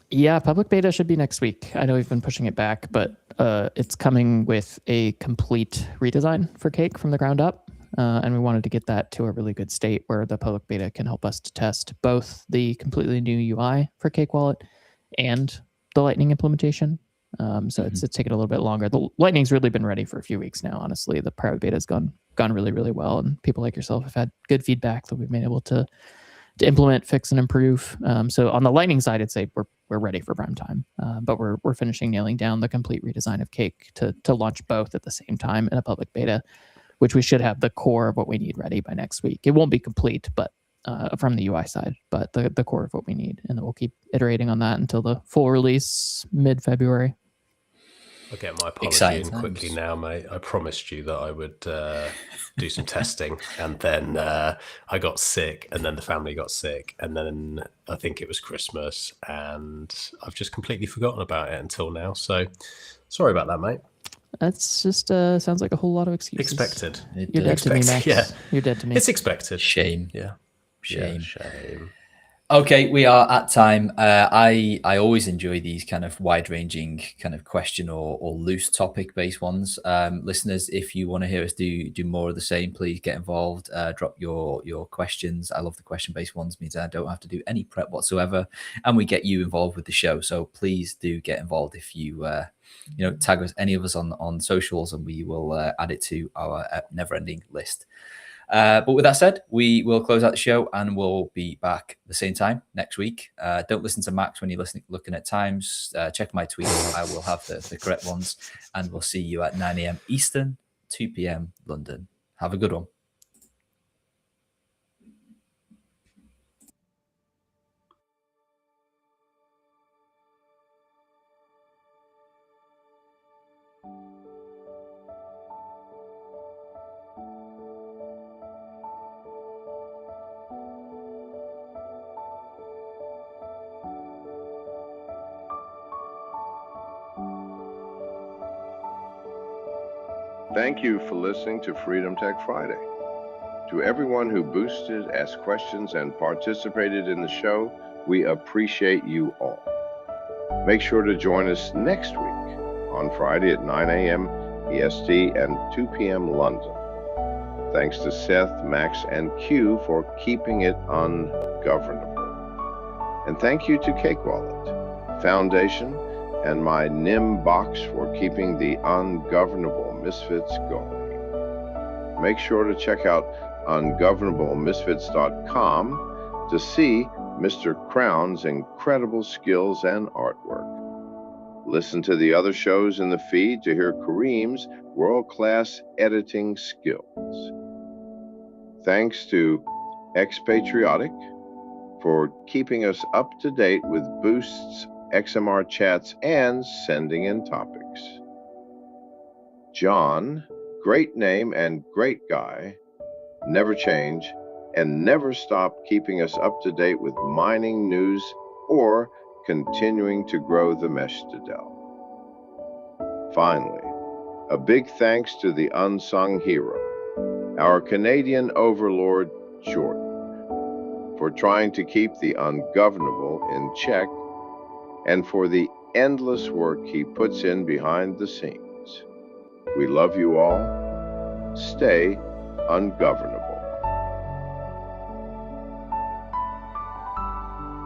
Yeah, public beta should be next week. I know we've been pushing it back, but it's coming with a complete redesign for Cake from the ground up. And we wanted to get that to a really good state where the public beta can help us to test both the completely new UI for Cake Wallet and the Lightning implementation. So it's taken a little bit longer. The Lightning's really been ready for a few weeks now, honestly. The private beta has gone really, really well, and people like yourself have had good feedback that we've been able to implement, fix, and improve. So on the Lightning side, I'd say we're ready for prime time, but we're finishing nailing down the complete redesign of Cake to launch both at the same time in a public beta, which we should have the core of what we need ready by next week. It won't be complete, but from the UI side, but the core of what we need, and then we'll keep iterating on that until the full release mid-February. I'll get my apology in quickly now, mate. I promised you that I would do some testing, and then I got sick, and then the family got sick, and then I think it was Christmas, and I've just completely forgotten about it until now. So sorry about that, mate. That's just sounds like a whole lot of excuses. Expected. You're dead to me, Max. Yeah. You're dead to me. It's expected. Shame. Yeah. Shame. Yeah, shame. Okay, we are at time. I always enjoy these kind of wide-ranging kind of question or loose topic-based ones. Listeners, if you want to hear us do more of the same, please get involved. Drop your questions. I love the question-based ones. Means I don't have to do any prep whatsoever, and we get you involved with the show. So please do get involved. If you tag us, any of us on socials, and we will add it to our never-ending list. But with that said, we will close out the show, and we'll be back the same time next week. Don't listen to Max when you're looking at times. Check my tweets. I will have the correct ones, and we'll see you at 9 a.m. Eastern, 2 p.m. London. Have a good one. Thank you for listening to Freedom Tech Friday. To everyone who boosted, asked questions, and participated in the show, we appreciate you all. Make sure to join us next week on Friday at 9 a.m. EST and 2 p.m. London. Thanks to Seth, Max, and Q for keeping it ungovernable. And thank you to Cake Wallet, Foundation, and my NIM box for keeping the ungovernable misfits going. Make sure to check out ungovernablemisfits.com to see Mr. Crown's incredible skills and artwork. Listen to the other shows in the feed to hear Kareem's world-class editing skills. Thanks to Expatriotic for keeping us up to date with Boost's XMR chats and sending in topics. John, great name and great guy, never change and never stop keeping us up to date with mining news or continuing to grow the mesh to Dell. Finally, a big thanks to the unsung hero, our Canadian overlord, Jordan, for trying to keep the ungovernable in check and for the endless work he puts in behind the scenes. We love you all. Stay ungovernable.